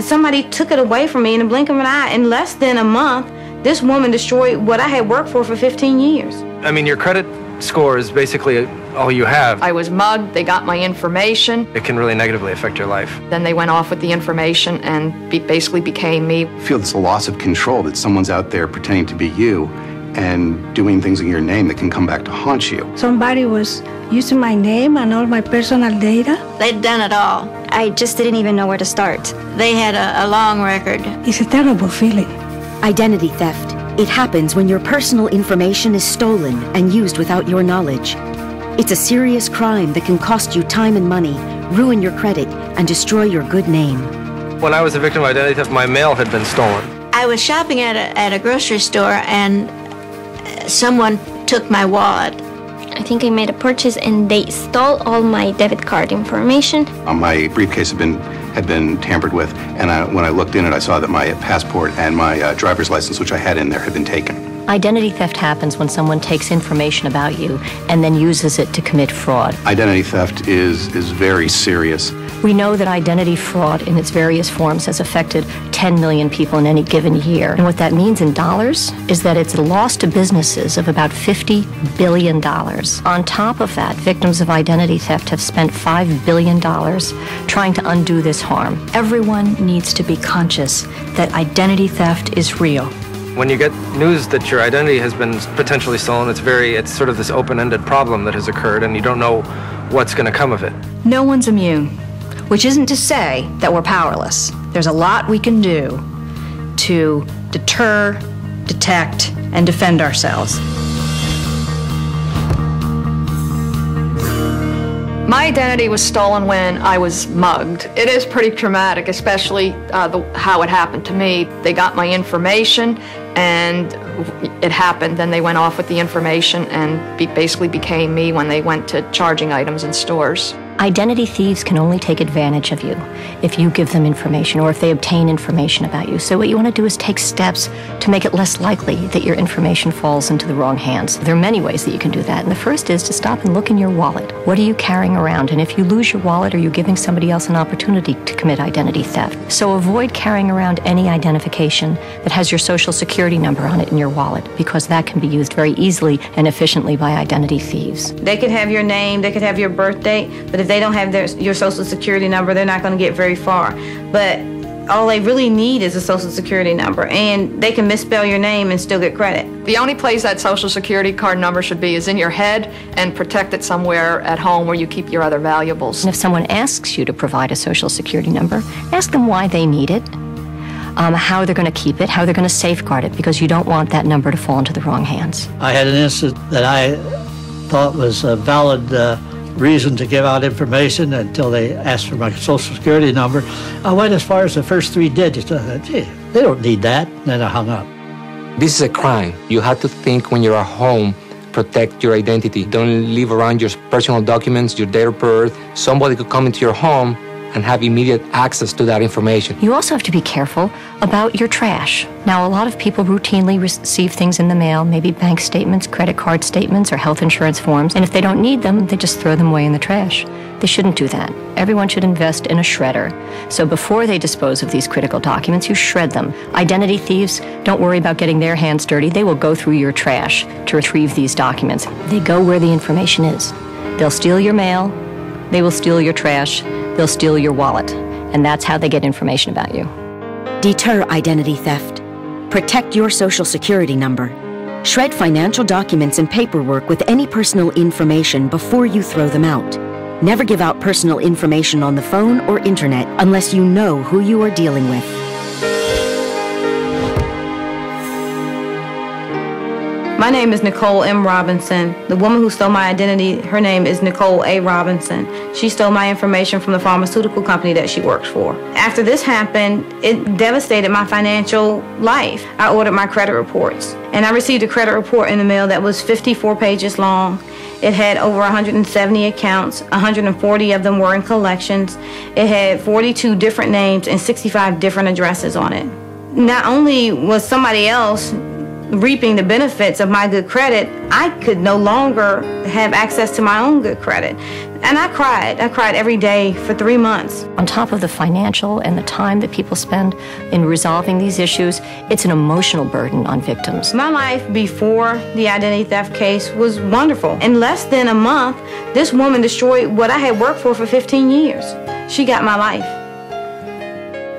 somebody took it away from me in the blink of an eye. In less than a month, this woman destroyed what I had worked for 15 years. I mean, your credit score is basically all you have. I was mugged, they got my information. It can really negatively affect your life. Then they went off with the information and basically became me. I feel it's a loss of control that someone's out there pretending to be you and doing things in your name that can come back to haunt you. Somebody was using my name and all my personal data. They'd done it all. I just didn't even know where to start. They had a long record. It's a terrible feeling. Identity theft. It happens when your personal information is stolen and used without your knowledge. It's a serious crime that can cost you time and money, ruin your credit, and destroy your good name. When I was a victim of identity theft, my mail had been stolen. I was shopping at a grocery store and someone took my wallet. I think I made a purchase and they stole all my debit card information. My briefcase had been tampered with, and when I looked in it, I saw that my passport and my driver's license, which I had in there, had been taken. Identity theft happens when someone takes information about you and then uses it to commit fraud. Identity theft is very serious. We know that identity fraud in its various forms has affected 10 million people in any given year. And what that means in dollars is that it's a loss to businesses of about $50 billion. On top of that, victims of identity theft have spent $5 billion trying to undo this harm. Everyone needs to be conscious that identity theft is real. When you get news that your identity has been potentially stolen, it's sort of this open-ended problem that has occurred, and you don't know what's going to come of it. No one's immune, which isn't to say that we're powerless. There's a lot we can do to deter, detect, and defend ourselves. My identity was stolen when I was mugged. It is pretty traumatic, especially how it happened to me. They got my information and it happened. Then they went off with the information and basically became me when they went to charging items in stores. Identity thieves can only take advantage of you if you give them information or if they obtain information about you. So what you want to do is take steps to make it less likely that your information falls into the wrong hands. There are many ways that you can do that. And the first is to stop and look in your wallet. What are you carrying around? And if you lose your wallet, are you giving somebody else an opportunity to commit identity theft? So avoid carrying around any identification that has your social security number on it in your wallet, because that can be used very easily and efficiently by identity thieves. They could have your name, they could have your birth date, but if they don't have your social security number, they're not going to get very far. But all they really need is a social security number, and they can misspell your name and still get credit. The only place that social security card number should be is in your head and protected somewhere at home where you keep your other valuables. And if someone asks you to provide a social security number, ask them why they need it, how they're going to keep it, how they're going to safeguard it, because you don't want that number to fall into the wrong hands. I had an incident that I thought was a valid reason to give out information until they asked for my social security number. I went as far as the first 3 digits. I thought, gee, they don't need that. And then I hung up. This is a crime. You have to think when you're at home, protect your identity. Don't leave around your personal documents, your date of birth. Somebody could come into your home and have immediate access to that information. You also have to be careful about your trash. Now, a lot of people routinely receive things in the mail, maybe bank statements, credit card statements, or health insurance forms, and if they don't need them, they just throw them away in the trash. They shouldn't do that. Everyone should invest in a shredder. So before they dispose of these critical documents, you shred them. Identity thieves, don't worry about getting their hands dirty. They will go through your trash to retrieve these documents. They go where the information is. They'll steal your mail, they will steal your trash, they'll steal your wallet, and that's how they get information about you. Deter identity theft. Protect your social security number. Shred financial documents and paperwork with any personal information before you throw them out. Never give out personal information on the phone or internet unless you know who you are dealing with. My name is Nicole M. Robinson. The woman who stole my identity, her name is Nicole A. Robinson. She stole my information from the pharmaceutical company that she works for. After this happened, it devastated my financial life. I ordered my credit reports, and I received a credit report in the mail that was 54 pages long. It had over 170 accounts, 140 of them were in collections. It had 42 different names and 65 different addresses on it. Not only was somebody else reaping the benefits of my good credit, I could no longer have access to my own good credit. And I cried. I cried every day for 3 months. On top of the financial and the time that people spend in resolving these issues, it's an emotional burden on victims. My life before the identity theft case was wonderful. In less than a month, this woman destroyed what I had worked for 15 years. She got my life.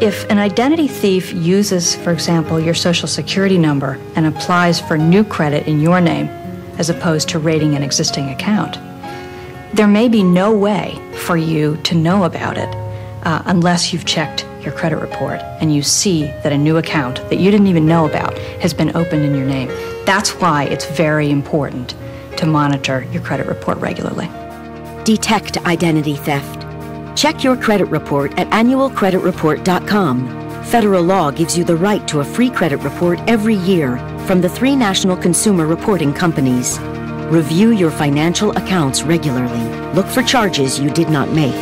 If an identity thief uses, for example, your Social Security number and applies for new credit in your name, as opposed to raiding an existing account, there may be no way for you to know about it unless you've checked your credit report and you see that a new account that you didn't even know about has been opened in your name. That's why it's very important to monitor your credit report regularly. Detect identity theft. Check your credit report at annualcreditreport.com. Federal law gives you the right to a free credit report every year from the 3 national consumer reporting companies. Review your financial accounts regularly. Look for charges you did not make.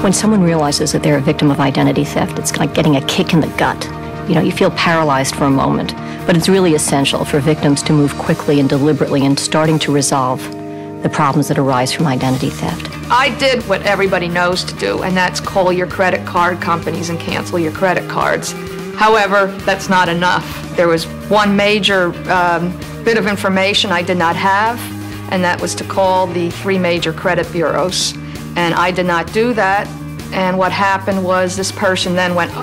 When someone realizes that they're a victim of identity theft, it's like getting a kick in the gut. You know, you feel paralyzed for a moment, but it's really essential for victims to move quickly and deliberately in starting to resolve the problems that arise from identity theft. I did what everybody knows to do, and that's call your credit card companies and cancel your credit cards. However, that's not enough. There was one major bit of information I did not have, and that was to call the 3 major credit bureaus. And I did not do that, and what happened was this person then went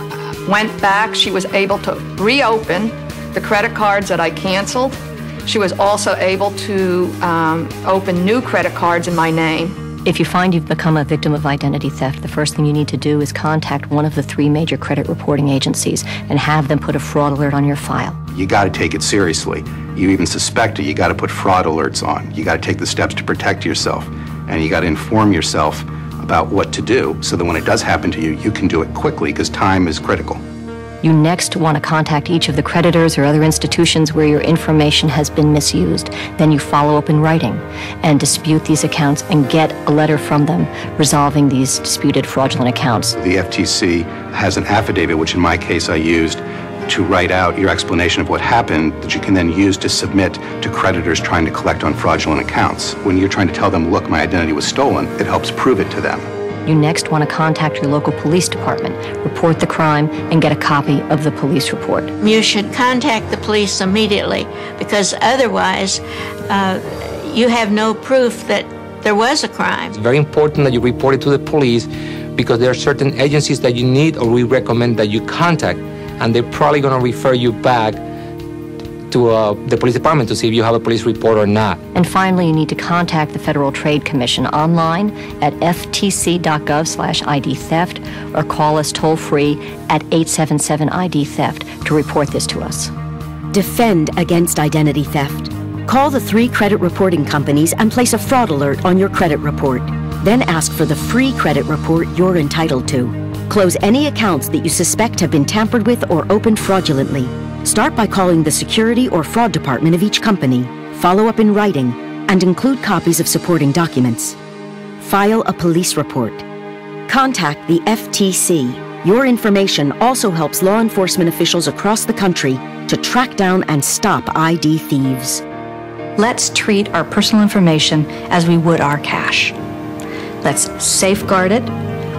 back. She was able to reopen the credit cards that I canceled. She was also able to open new credit cards in my name. If you find you've become a victim of identity theft, the first thing you need to do is contact one of the 3 major credit reporting agencies and have them put a fraud alert on your file. You got to take it seriously. You even suspect it, you got to put fraud alerts on. You got to take the steps to protect yourself, and you got to inform yourself about what to do so that when it does happen to you, you can do it quickly because time is critical. You next want to contact each of the creditors or other institutions where your information has been misused. Then you follow up in writing and dispute these accounts and get a letter from them resolving these disputed fraudulent accounts. The FTC has an affidavit, which in my case I used, to write out your explanation of what happened that you can then use to submit to creditors trying to collect on fraudulent accounts. When you're trying to tell them, look, my identity was stolen, it helps prove it to them. You next want to contact your local police department, report the crime, and get a copy of the police report. You should contact the police immediately because otherwise you have no proof that there was a crime. It's very important that you report it to the police because there are certain agencies that you need or we recommend that you contact, and they're probably going to refer you back to the police department to see if you have a police report or not. And finally, you need to contact the Federal Trade Commission online at ftc.gov/ID theft or call us toll-free at 877-ID theft to report this to us. Defend against identity theft. Call the 3 credit reporting companies and place a fraud alert on your credit report. Then ask for the free credit report you're entitled to. Close any accounts that you suspect have been tampered with or opened fraudulently. Start by calling the security or fraud department of each company. Follow up in writing and include copies of supporting documents. File a police report. Contact the FTC. Your information also helps law enforcement officials across the country to track down and stop ID thieves. Let's treat our personal information as we would our cash. Let's safeguard it,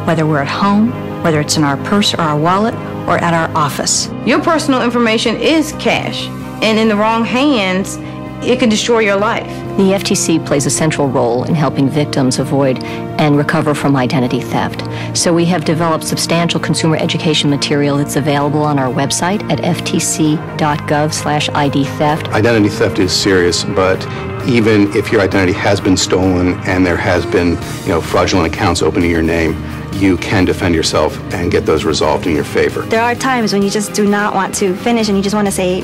whether we're at home, whether it's in our purse or our wallet, or at our office. Your personal information is cash, and in the wrong hands, it can destroy your life. The FTC plays a central role in helping victims avoid and recover from identity theft. So we have developed substantial consumer education material that's available on our website at ftc.gov/ID theft. Identity theft is serious, but even if your identity has been stolen and there has been, fraudulent accounts open in your name, you can defend yourself and get those resolved in your favor. There are times when you just do not want to finish and you just want to say,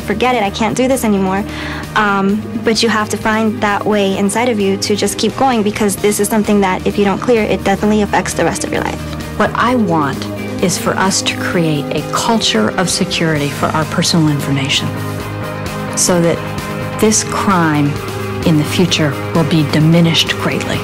forget it, I can't do this anymore. But you have to find that way inside of you to just keep going because this is something that if you don't clear, it definitely affects the rest of your life. What I want is for us to create a culture of security for our personal information so that this crime in the future will be diminished greatly.